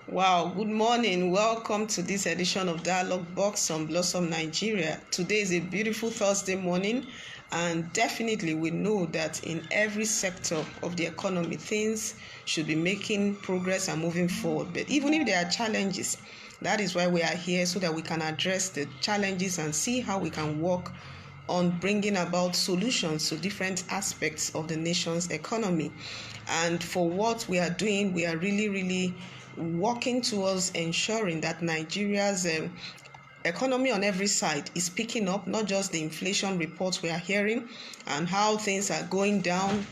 Wow, good morning. Welcome to this edition of Dialogue Box on Blossom Nigeria. Today is a beautiful Thursday morning, and definitely we know that in every sector of the economy, things should be making progress and moving forward. But even if there are challenges, that is why we are here, so that we can address the challenges and see how we can work on bringing about solutions to different aspects of the nation's economy. And for what we are doing, we are really working towards ensuring that Nigeria's economy on every side is picking up, not just the inflation reports we are hearing and how things are going down.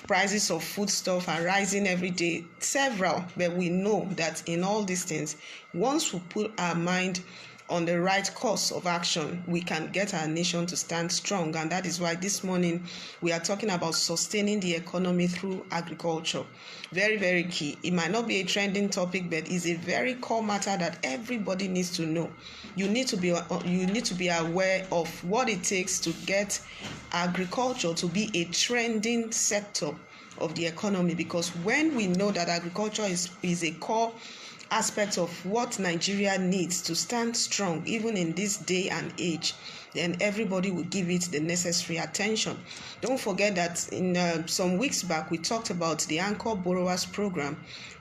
Prices of foodstuff are rising every day, several, but we know that in all these things, once we put our mind on the right course of action, we can get our nation to stand strong. And that is why this morning we are talking about sustaining the economy through agriculture. Very key. It might not be a trending topic, but it's a very core matter that everybody needs to know. You need to be aware of what it takes to get agriculture to be a trending sector of the economy, because when we know that agriculture is a core aspect of what Nigeria needs to stand strong even in this day and age, then everybody will give it the necessary attention. Don't forget that in some weeks back we talked about the Anchor Borrowers Program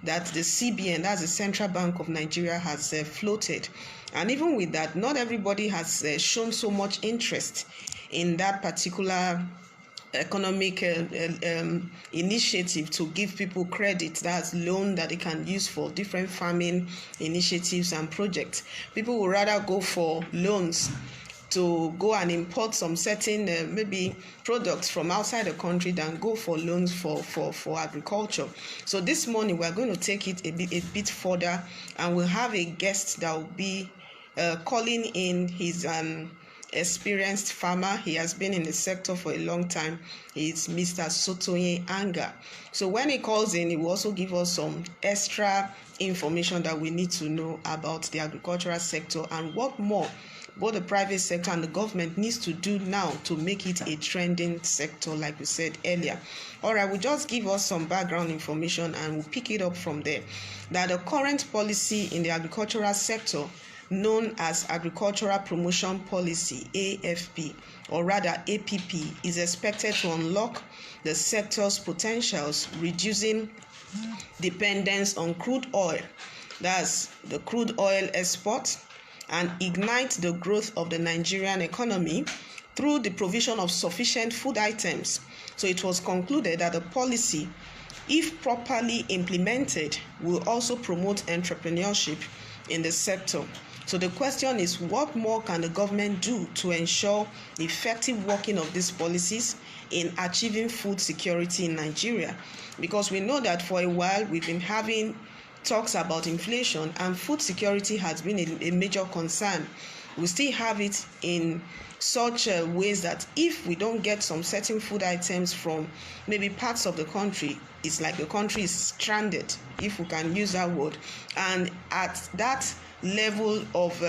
that the CBN, that's the Central Bank of Nigeria, has floated. And even with that, not everybody has shown so much interest in that particular economic initiative to give people credit, that's loan that they can use for different farming initiatives and projects. People would rather go for loans to go and import some certain maybe products from outside the country than go for loans for agriculture. So this morning we're going to take it a bit further, and we'll have a guest that will be calling in his experienced farmer. He has been in the sector for a long time. It's Mr. Sotoye Anga. So when he calls in, he will also give us some extra information that we need to know about the agricultural sector and what more both the private sector and the government needs to do now to make it a trending sector, like we said earlier. All right, we'll just give us some background information and we'll pick it up from there. That the current policy in the agricultural sector, known as Agricultural Promotion Policy, AFP, or rather APP, is expected to unlock the sector's potentials, reducing dependence on crude oil, that's the crude oil export, and ignite the growth of the Nigerian economy through the provision of sufficient food items. So it was concluded that the policy, if properly implemented, will also promote entrepreneurship in the sector. So the question is, what more can the government do to ensure the effective working of these policies in achieving food security in Nigeria? Because we know that for a while we've been having talks about inflation, and food security has been a major concern. We still have it in such ways that if we don't get some certain food items from maybe parts of the country, it's like the country is stranded, if we can use that word. And at that level of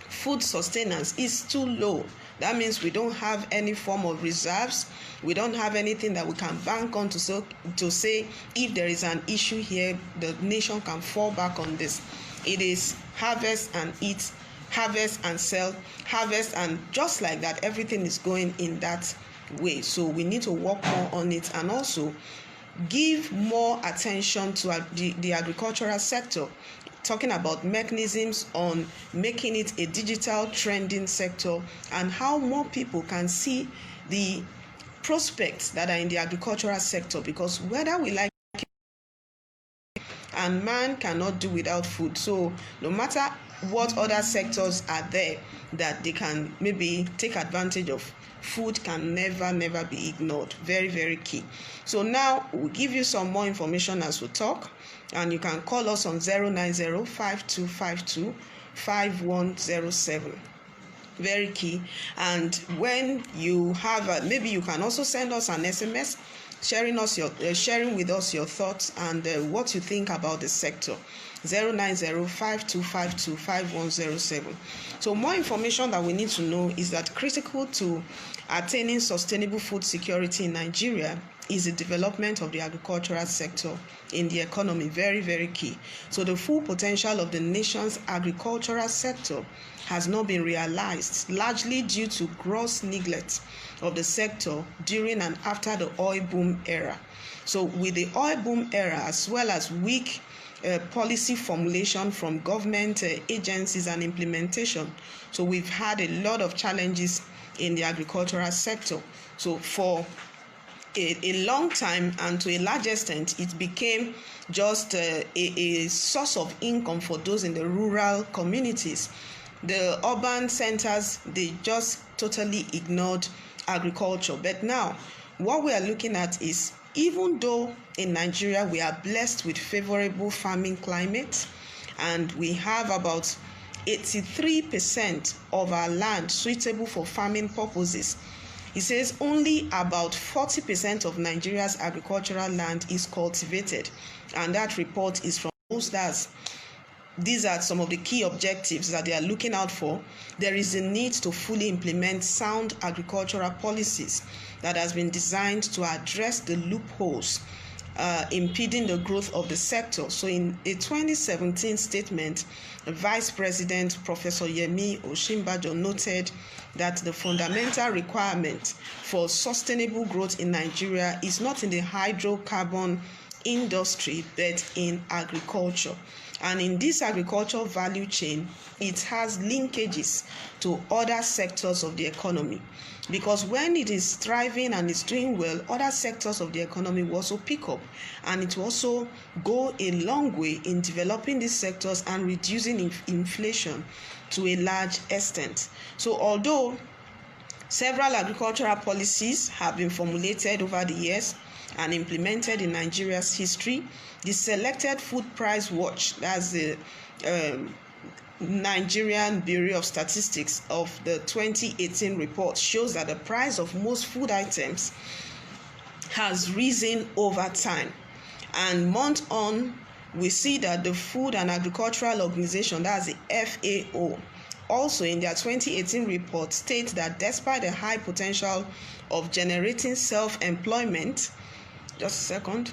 food sustenance is too low. That means we don't have any form of reserves. We don't have anything that we can bank on to say if there is an issue here, the nation can fall back on this. It is harvest and eat, harvest and sell, harvest, and just like that, everything is going in that way. So we need to work more on it and also give more attention to the agricultural sector, talking about mechanisms on making it a digital trending sector and how more people can see the prospects that are in the agricultural sector, because whether we like it, and man cannot do without food. So no matter what other sectors are there that they can maybe take advantage of, food can never be ignored. Very key. So now we'll give you some more information as we talk, and you can call us on 090-5252-5107. Very key. And when you have maybe you can also send us an SMS sharing with us your thoughts and what you think about the sector. 090-5252-5107. So more information that we need to know is that critical to attaining sustainable food security in Nigeria is the development of the agricultural sector in the economy. Very, very key. So the full potential of the nation's agricultural sector has not been realized, largely due to gross neglect of the sector during and after the oil boom era. So with the oil boom era, as well as weak policy formulation from government agencies and implementation, so we've had a lot of challenges in the agricultural sector. So for a long time, and to a large extent, it became just a source of income for those in the rural communities. The urban centers, they just totally ignored agriculture. But now, what we are looking at is, even though in Nigeria we are blessed with favorable farming climate, and we have about 83% of our land suitable for farming purposes, it says only about 40% of Nigeria's agricultural land is cultivated, and that report is from Stars. These are some of the key objectives that they are looking out for. There is a need to fully implement sound agricultural policies that has been designed to address the loopholes impeding the growth of the sector. So in a 2017 statement, Vice President Professor Yemi Osinbajo noted that the fundamental requirement for sustainable growth in Nigeria is not in the hydrocarbon industry, but in agriculture. And in this agricultural value chain, it has linkages to other sectors of the economy. Because when it is thriving and it's doing well, other sectors of the economy will also pick up. And it will also go a long way in developing these sectors and reducing inflation to a large extent. So although several agricultural policies have been formulated over the years and implemented in Nigeria's history, the Selected Food Price Watch, that's the Nigerian Bureau of Statistics of the 2018 report, shows that the price of most food items has risen over time. And month on, we see that the Food and Agricultural Organization, that's the FAO, also in their 2018 report states that despite the high potential of generating self-employment, just a second,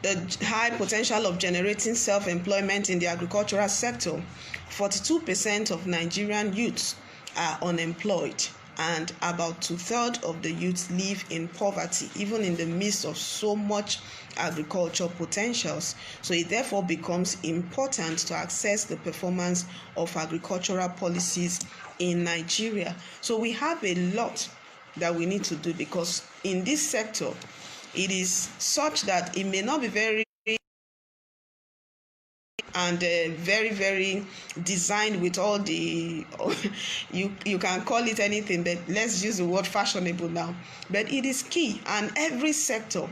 the high potential of generating self-employment in the agricultural sector, 42% of Nigerian youths are unemployed, and about 2/3 of the youth live in poverty, even in the midst of so much agricultural potentials. So it therefore becomes important to assess the performance of agricultural policies in Nigeria. So we have a lot that we need to do, because in this sector, it is such that it may not be very and very, very designed with all the you can call it anything, but let's use the word fashionable now. But it is key, and every sector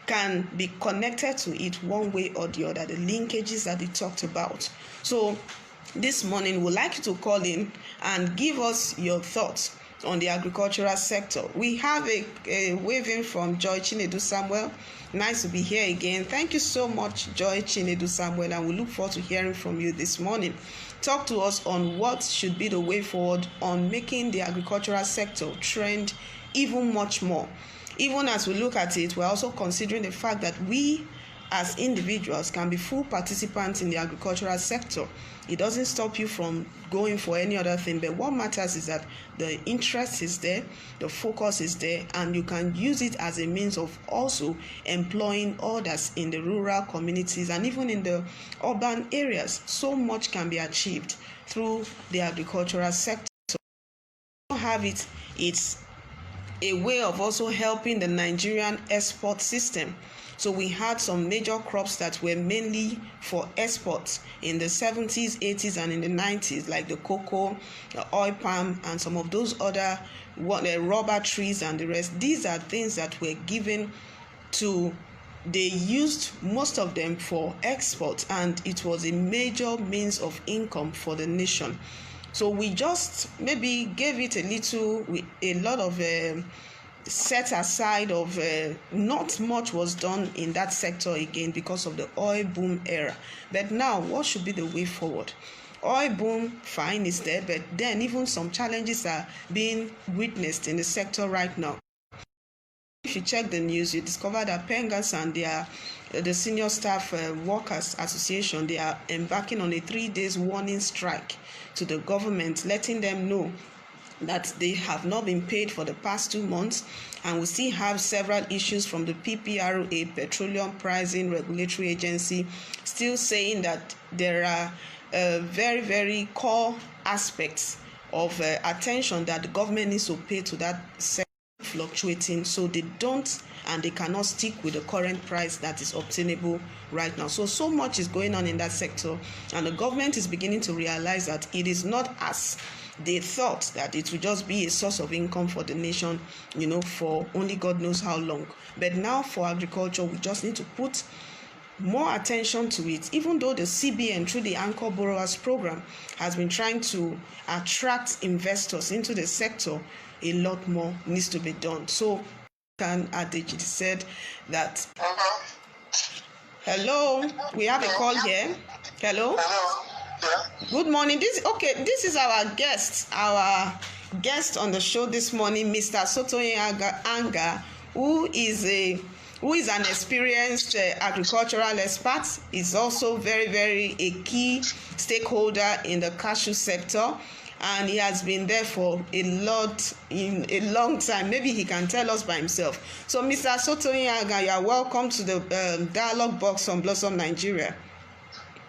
can be connected to it one way or the other, the linkages that they talked about. So this morning, we'd like you to call in and give us your thoughts on the agricultural sector. We have a waving from Joy Chinedu Samuel. Nice to be here again. Thank you so much, Joy Chinedu Samuel, and we look forward to hearing from you this morning. Talk to us on what should be the way forward on making the agricultural sector trend even much more. Even as we look at it, we're also considering the fact that we as individuals can be full participants in the agricultural sector. It doesn't stop you from going for any other thing, but what matters is that the interest is there, the focus is there, and you can use it as a means of also employing others in the rural communities and even in the urban areas. So much can be achieved through the agricultural sector. Have it, it's a way of also helping the Nigerian export system. So we had some major crops that were mainly for exports in the 70s, 80s, and in the 90s, like the cocoa, the oil palm, and some of those other rubber trees and the rest. These are things that were given to, they used most of them for export, and it was a major means of income for the nation. So we just maybe gave it a lot of set aside of not much was done in that sector again because of the oil boom era. But now, what should be the way forward? Oil boom, fine, is there, but then even some challenges are being witnessed in the sector right now. if you check the news, you discover that Pengas and the Senior Staff Workers Association, they are embarking on a 3-day warning strike to the government, letting them know that they have not been paid for the past 2 months, and we still have several issues from the PPRA, Petroleum Pricing Regulatory Agency, still saying that there are very, very core aspects of attention that the government needs to pay to that sector fluctuating, so they don't and they cannot stick with the current price that is obtainable right now. So much is going on in that sector, and the government is beginning to realize that it is not as they thought, that it would just be a source of income for the nation, for only God knows how long. But now for agriculture, we just need to put more attention to it, even though the CBN through the Anchor Borrowers Program has been trying to attract investors into the sector. A lot more needs to be done. So Adej said that. Hello, we have a call here. Hello. Yeah. Good morning. This is our guest on the show this morning, Mr. Sotoyin Anga, who is an experienced agricultural expert. Is also very, very a key stakeholder in the cashew sector, and he has been there for a long time. Maybe he can tell us by himself. So, Mr. Sotoyin Anga, you are welcome to the Dialogue Box on Blossom Nigeria.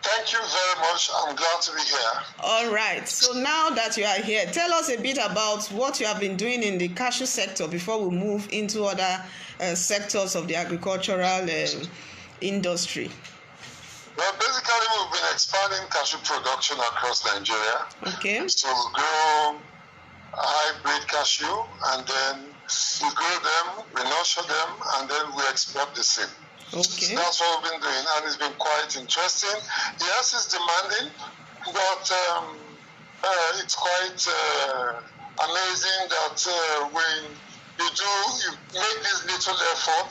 Thank you very much. I'm glad to be here. All right. So now that you are here, tell us a bit about what you have been doing in the cashew sector before we move into other sectors of the agricultural industry. Well, basically, we've been expanding cashew production across Nigeria. Okay. So we grow hybrid cashew, and then we grow them, we nurture them, and then we export the seed. Okay. So that's what we've been doing, and it's been quite interesting. Yes, it's demanding, but it's quite amazing that when you make this little effort,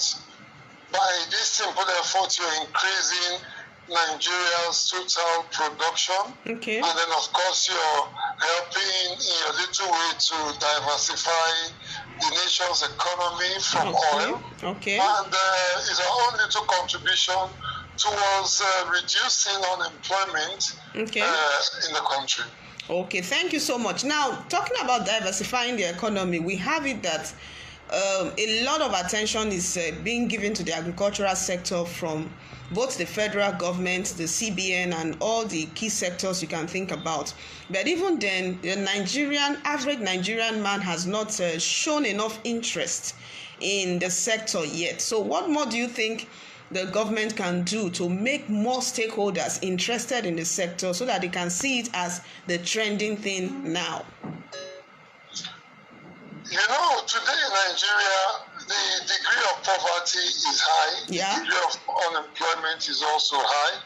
by this simple effort, you're increasing Nigeria's total production. Okay. And then, of course, you're helping in your little way to diversify the nation's economy from oil. Okay. And it's our own little contribution towards reducing unemployment in the country. Okay, thank you so much. Now, talking about diversifying the economy, we have it that a lot of attention is being given to the agricultural sector from both the federal government, the CBN, and all the key sectors you can think about. But even then, the average Nigerian man has not shown enough interest in the sector yet. So what more do you think the government can do to make more stakeholders interested in the sector so that they can see it as the trending thing now? Today in Nigeria, the degree of poverty is high. Yeah. The degree of unemployment is also high.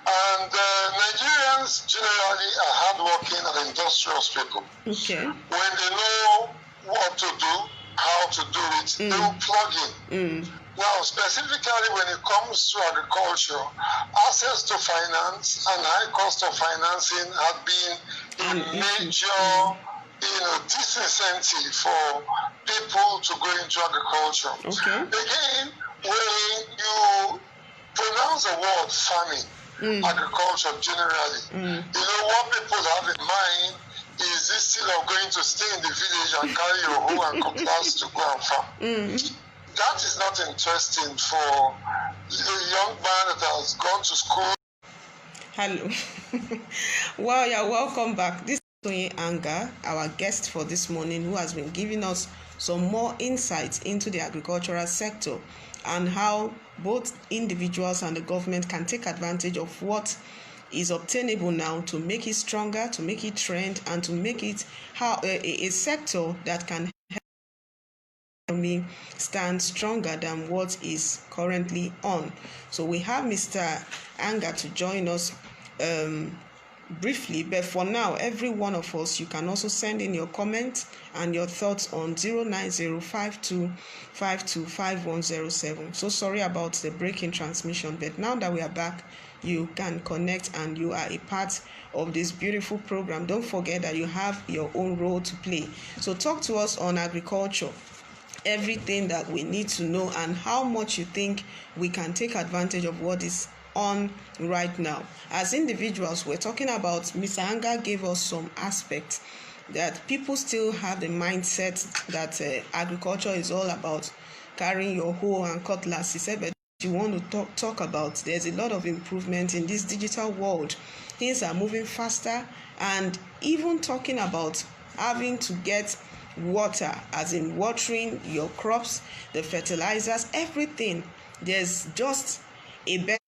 And Nigerians generally are hardworking and industrious people. Okay. When they know what to do, how to do it, they will plug in. Now, specifically when it comes to agriculture, access to finance and high cost of financing have been a major disincentive for people to go into agriculture. Okay. Again, when you pronounce the word farming, agriculture generally, what people have in mind is this still of going to stay in the village and carry your hoe and cutlass to go and farm. That is not interesting for the young man that has gone to school. Hello. Well, you're welcome back. This is Sotoyin Anga, our guest for this morning, who has been giving us some more insights into the agricultural sector and how both individuals and the government can take advantage of what is obtainable now to make it stronger, to make it trend, and to make it a sector that can stand stronger than what is currently on. So we have Mr. Anga to join us briefly, but for now, every one of us, you can also send in your comments and your thoughts on 09052525107. So sorry about the break in transmission, but now that we are back, you can connect and you are a part of this beautiful program. Don't forget that you have your own role to play. So talk to us on agriculture. everything that we need to know and how much you think we can take advantage of what is on right now. As individuals, we're talking about, Mr. Anga gave us some aspects that people still have the mindset that agriculture is all about carrying your hoe and cutlass. He said, but you want to talk about, there's a lot of improvement in this digital world. Things are moving faster, and even talking about having to get water, as in watering your crops, the fertilizers, everything, there's just a better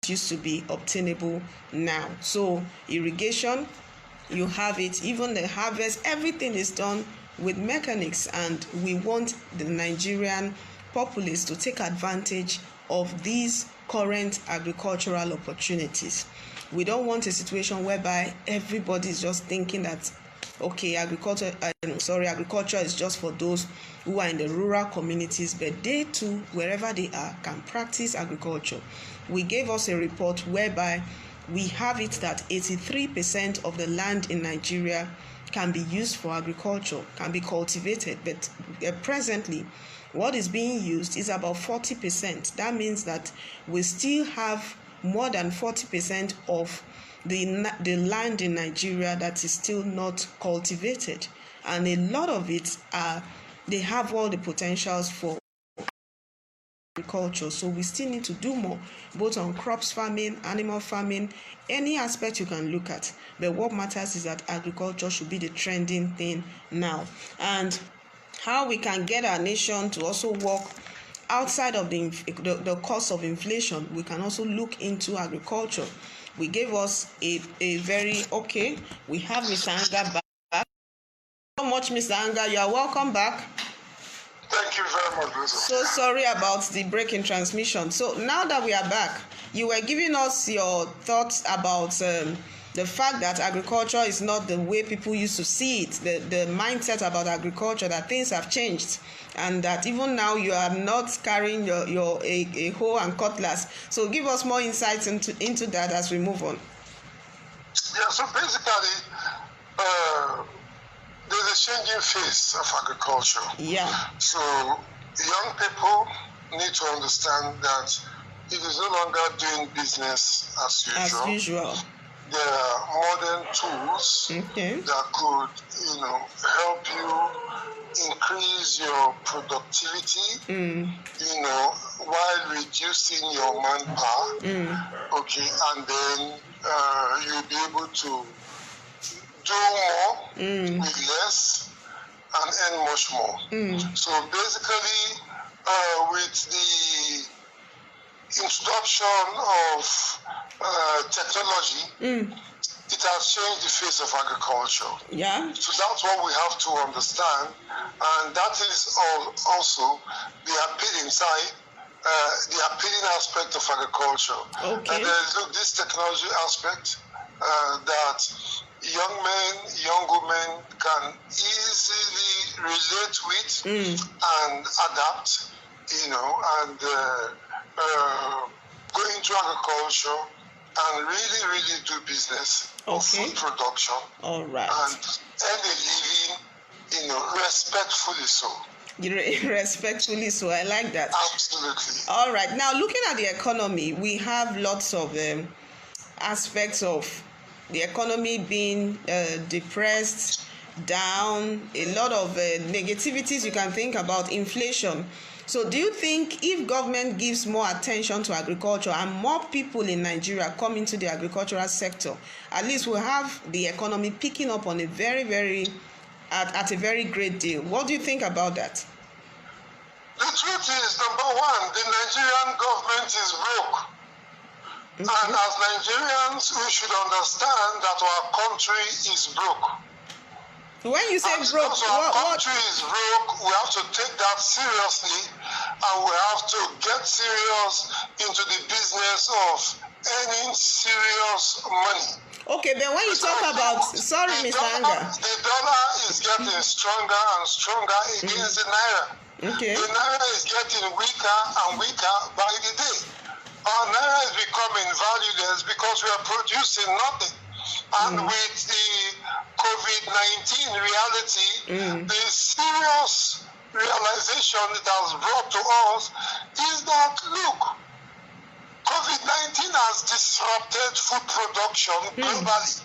used to be obtainable now. So irrigation, you have it, even the harvest, everything is done with mechanics, and we want the Nigerian populace to take advantage of these current agricultural opportunities. We don't want a situation whereby everybody is just thinking that, okay, agriculture is just for those who are in the rural communities, but they too, wherever they are, can practice agriculture. We gave us a report whereby we have it that 83% of the land in Nigeria can be used for agriculture, can be cultivated, but presently what is being used is about 40%. That means that we still have more than 40% of the land in Nigeria that is still not cultivated, and a lot of it they have all the potentials for agriculture. So we still need to do more, both on crops farming, animal farming, any aspect you can look at. But what matters is that agriculture should be the trending thing now. And how we can get our nation to also work outside of the cost of inflation, we can also look into agriculture. We gave us a very, okay, we have Mr. Anga back. So much, Mr. Anga, you are welcome back. Thank you very much, Lisa. So sorry about the break in transmission. So now that we are back, you were giving us your thoughts about the fact that agriculture is not the way people used to see it, the mindset about agriculture, that things have changed, and that even now you are not carrying a hoe and cutlass. So give us more insights into that as we move on. Yeah, so basically, there's a changing face of agriculture. Yeah. So young people need to understand that it is no longer doing business as usual. As usual. There are modern tools that could, help you increase your productivity, while reducing your manpower. Okay, and then you'll be able to do more with less and earn much more. So basically, with the introduction of technology, it has changed the face of agriculture. Yeah. So that's what we have to understand, and that is also the appealing side, the appealing aspect of agriculture. Okay. And there is this technology aspect that young men, young women can easily relate with and adapt, and go into agriculture and really do business of food production. All right. And earn a living, respectfully so. Respectfully so. I like that. Absolutely. All right. Now, looking at the economy, we have lots of aspects of the economy being depressed, down, a lot of negativities you can think about, inflation. So do you think if government gives more attention to agriculture and more people in Nigeria come into the agricultural sector, at least we'll have the economy picking up on a very, at a very great deal? What do you think about that? The truth is, number one, the Nigerian government is broke. And as Nigerians, we should understand that our country is broke. When you say broke, our country is broke, we have to take that seriously, and we have to get serious into the business of earning serious money. Okay, but when you talk about, sorry, Mr. Anga. The dollar is getting stronger and stronger against the naira. Okay. The naira is getting weaker and weaker by the day. Our naira is becoming valueless because we are producing nothing. And with the COVID-19 reality, the serious realization it has brought to us is that, look, COVID-19 has disrupted food production globally.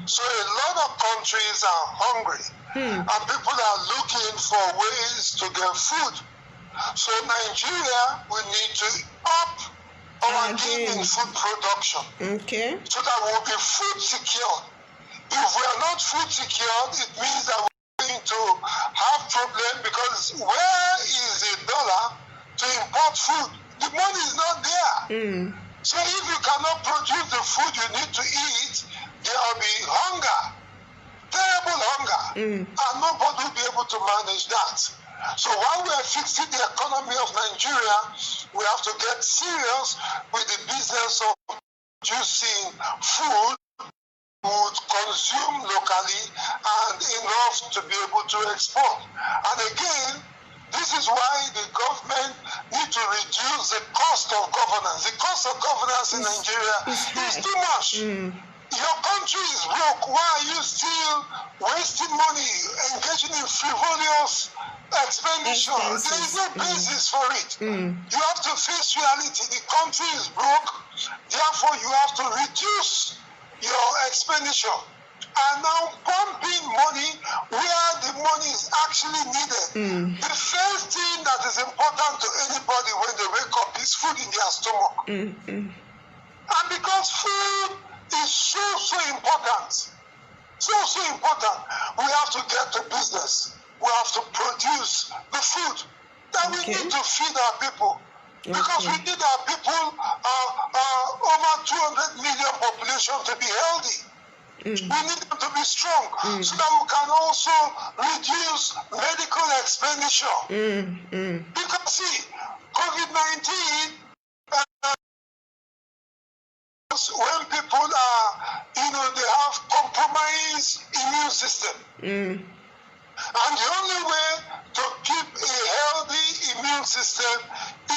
So a lot of countries are hungry and people are looking for ways to get food. So Nigeria will need to up our game in food production so that we'll be food secured. If we are not food secured, it means that we're going to have problem, because where is a dollar to import food? The money is not there. So if you cannot produce the food you need to eat, there will be hunger, terrible hunger, and nobody will be able to manage that. So while we are fixing the economy of Nigeria, we have to get serious with the business of producing food would consume locally and enough to be able to export. And again, this is why the government need to reduce the cost of governance. The cost of governance in Nigeria is too much. Your country is broke. Why are you still wasting money, engaging in frivolous expenditure? There is no basis for it. You have to face reality. The country is broke. Therefore, you have to reduce your expenditure and now pumping money where the money is actually needed. The first thing that is important to anybody when they wake up is food in their stomach. And because food is so important, so important, we have to get to business. We have to produce the food that we need to feed our people. Because we need our people, over 200 million population, to be healthy. We need them to be strong so that we can also reduce medical expenditure. Because see, COVID-19, when people are, they have compromised immune system. And the only way to keep a healthy immune system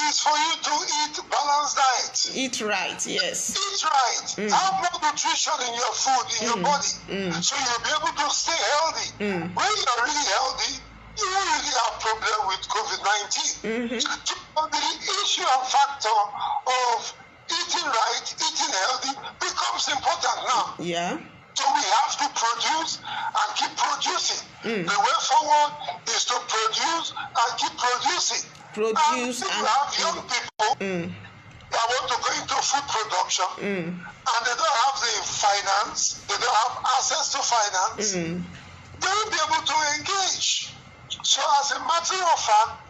is for you to eat balanced diet. Eat right, yes. Eat right. Have more nutrition in your food, in your body, so you'll be able to stay healthy. When you're really healthy, you won't really have problem with COVID-19. So the issue and factor of eating right, eating healthy becomes important now. Yeah. So we have to produce and keep producing. The way forward is to produce and keep producing. Produce and have young people that want to go into food production and they don't have the finance, they don't have access to finance, they won't be able to engage. So as a matter of fact,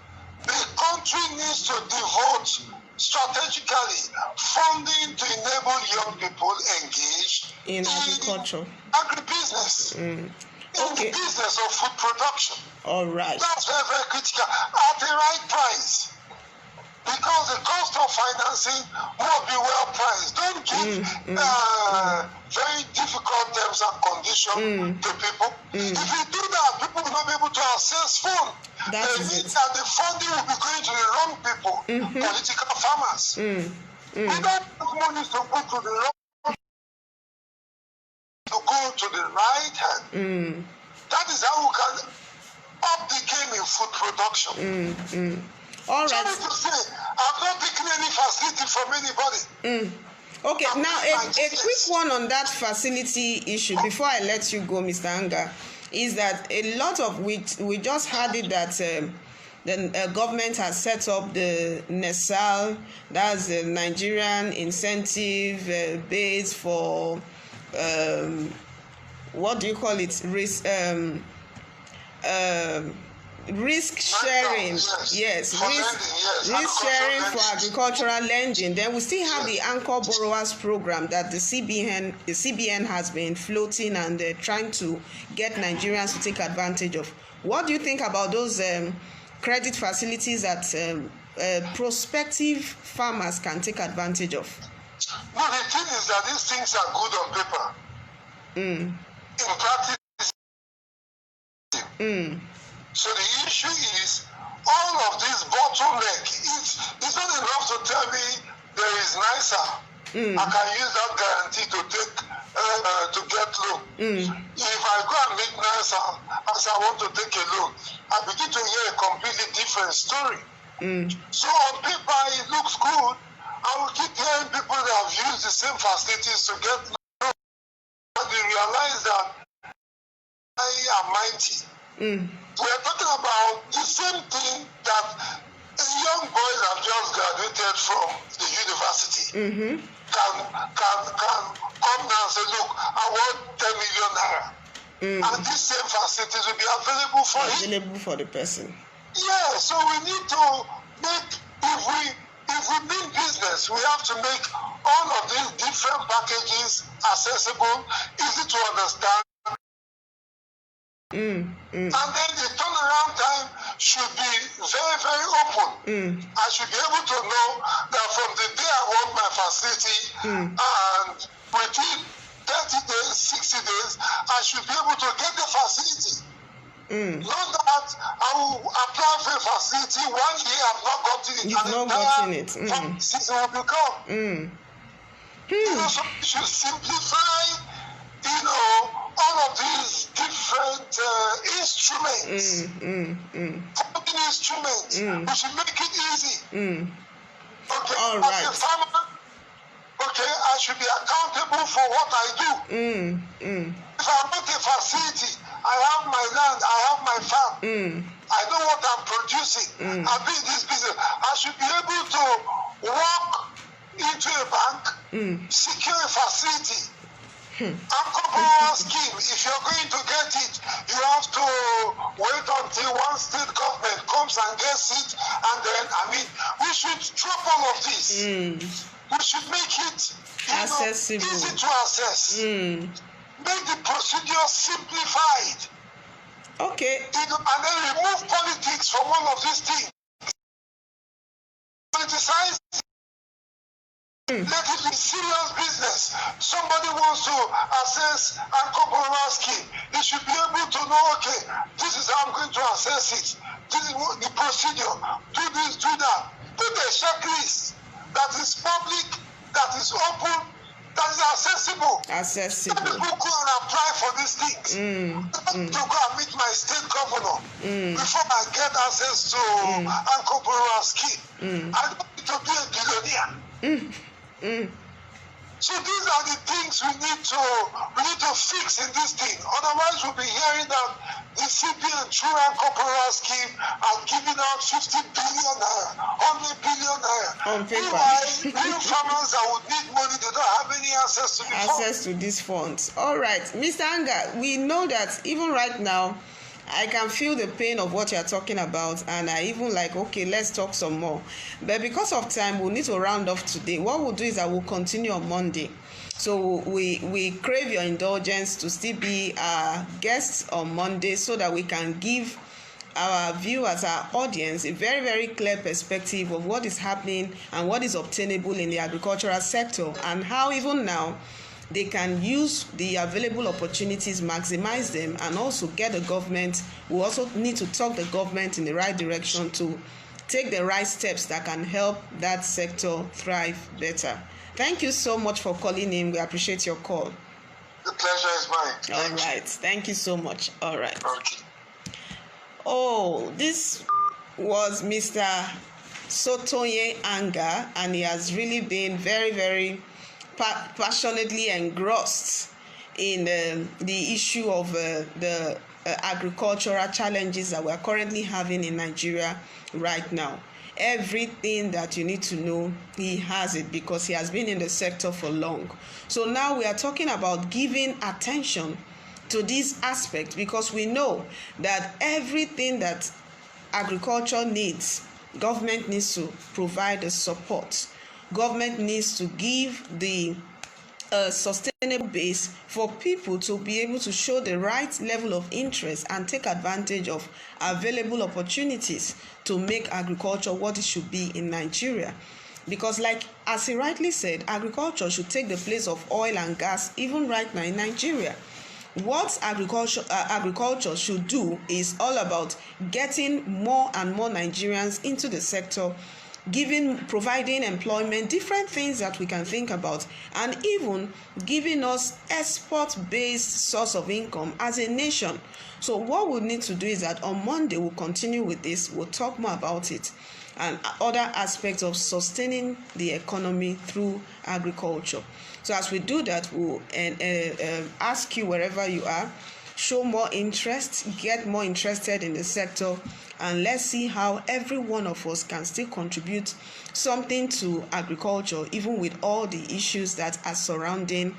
the country needs to devote strategically funding to enable young people engaged in agriculture, agribusiness, in the business of food production. All right. That's very, very critical at the right price. Because the cost of financing must be well priced. Don't give very difficult terms and conditions to people. If you do that, people will not be able to access funds. They mean that the funding will be going to the wrong people, political farmers. We don't have money to go to the wrong, to go to the right hand. That is how we can up the game in food production. All right. Sorry to say, I'm not taking any facility from anybody. Okay, now a quick one on that facility issue before I let you go, Mr. Anga, is that a lot of we just heard it that the government has set up the NESAL, that's the Nigerian incentive base for what do you call it? Risk sharing, yes, risk sharing for agricultural lending. Then we still have the Anchor Borrowers Program that the CBN has been floating and trying to get Nigerians to take advantage of. What do you think about those credit facilities that prospective farmers can take advantage of? No, the thing is that these things are good on paper. In practice, so the issue is all of this bottleneck. It's not enough to tell me there is NISA. I can use that guarantee to take to get loan. If I go and meet Nasa as I want to take a loan, I begin to hear a completely different story. So on paper it looks good. I will keep hearing people that have used the same facilities to get loan, but they realize that I am mighty. We are talking about the same thing that a young boy that just graduated from the university can come down and say, look, I want 10 million naira. And these same facilities will be available for him. Available for the person. Yeah, so we need to make, if we mean business, we have to make all of these different packages accessible, easy to understand. And then the turnaround time should be very, very open. I should be able to know that from the day I want my facility and within 30 days, 60 days, I should be able to get the facility. Not that I will apply for a facility 1 year, I've not gotten it. You've not gotten it. Season will become. So we should simplify, all of these different instruments. Funding instruments. We should make it easy. Okay. All right. As a farmer, I should be accountable for what I do. If I want a facility, I have my land, I have my farm. I know what I'm producing. I'm doing this business. I should be able to walk into a bank, secure a facility. Entrepreneurship scheme, if you're going to get it, you have to wait until one state government comes and gets it, and then, we should drop all of this. We should make it accessible, easy to access. Make the procedure simplified. Okay. And then remove politics from all of these things. Politicize. Let it be serious business. Somebody wants to access a entrepreneurial scheme. He should be able to know, okay, this is how I'm going to access it. This is what the procedure. Do this, do that. Put a checklist that is public, that is open, that is accessible. Accessible. Let people go and apply for these things. I need to go and meet my state governor before I get access to an entrepreneurial scheme. I don't need to be a billionaire. So these are the things we need to fix in this thing. Otherwise, we'll be hearing that the CBN through entrepreneurial scheme are giving out 50 billion naira, 100 billion naira. On paper. Real farmers that would need money, they don't have any access to the access to these funds. All right, Mr. Anga, we know that even right now, I can feel the pain of what you're talking about, and I even okay, let's talk some more. But because of time, we'll need to round off today. What we'll do is I will continue on Monday. So we crave your indulgence to still be our guests on Monday so that we can give our viewers, our audience, a very, very clear perspective of what is happening and what is obtainable in the agricultural sector, and how even now they can use the available opportunities, maximize them, and also get the government. We also need to talk the government in the right direction to take the right steps that can help that sector thrive better. Thank you so much for calling in. We appreciate your call. The pleasure is mine. All right. Thank you so much. All right. Okay. Oh, this was Mr. Sotoye Anga, and he has really been very, very passionately engrossed in the issue of the agricultural challenges that we are currently having in Nigeria right now. Everything that you need to know, he has it because he has been in the sector for long. So now we are talking about giving attention to this aspect, because we know that everything that agriculture needs, government needs to provide the support. Government needs to give the sustainable base for people to be able to show the right level of interest and take advantage of available opportunities to make agriculture what it should be in Nigeria. Because as he rightly said, agriculture should take the place of oil and gas even right now in Nigeria. What agriculture should do is all about getting more and more Nigerians into the sector providing employment, different things that we can think about, and even giving us export-based source of income as a nation. So what we need to do is that on Monday we'll continue with this. We'll talk more about it and other aspects of sustaining the economy through agriculture. So as we do that, we'll ask you, wherever you are, show more interest, get more interested in the sector, and let's see how every one of us can still contribute something to agriculture, even with all the issues that are surrounding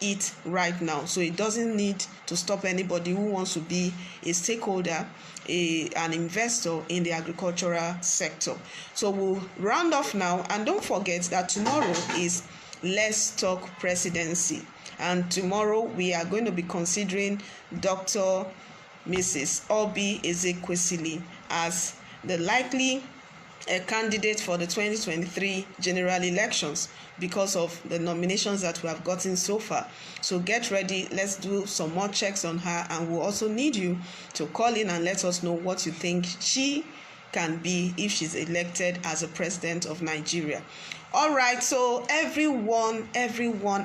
it right now. So it doesn't need to stop anybody who wants to be a stakeholder, an investor in the agricultural sector. So we'll round off now, and don't forget that tomorrow is Let's Talk Presidency, and tomorrow we are going to be considering Dr. Mrs. Obi Ezekwesili as the likely candidate for the 2023 general elections because of the nominations that we have gotten so far. So get ready, let's do some more checks on her, and we'll also need you to call in and let us know what you think she can be if she's elected as a president of Nigeria. All right, so everyone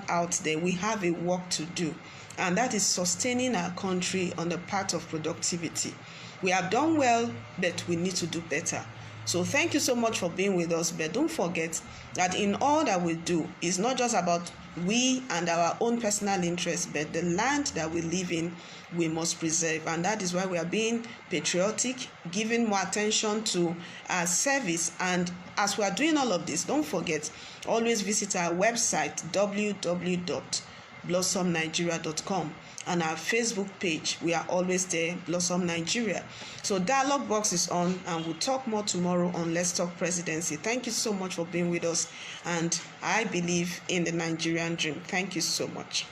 out there, we have a work to do, and that is sustaining our country on the path of productivity. We have done well, but we need to do better. So thank you so much for being with us, but don't forget that in all that we do, it's not just about we and our own personal interests, but the land that we live in, we must preserve. And that is why we are being patriotic, giving more attention to our service. And as we are doing all of this, don't forget, always visit our website, www.blossomnigeria.com, and our Facebook page. We are always there, Blossom Nigeria. So dialogue box is on, and we'll talk more tomorrow on Let's Talk Presidency. Thank you so much for being with us, and I believe in the Nigerian dream. Thank you so much.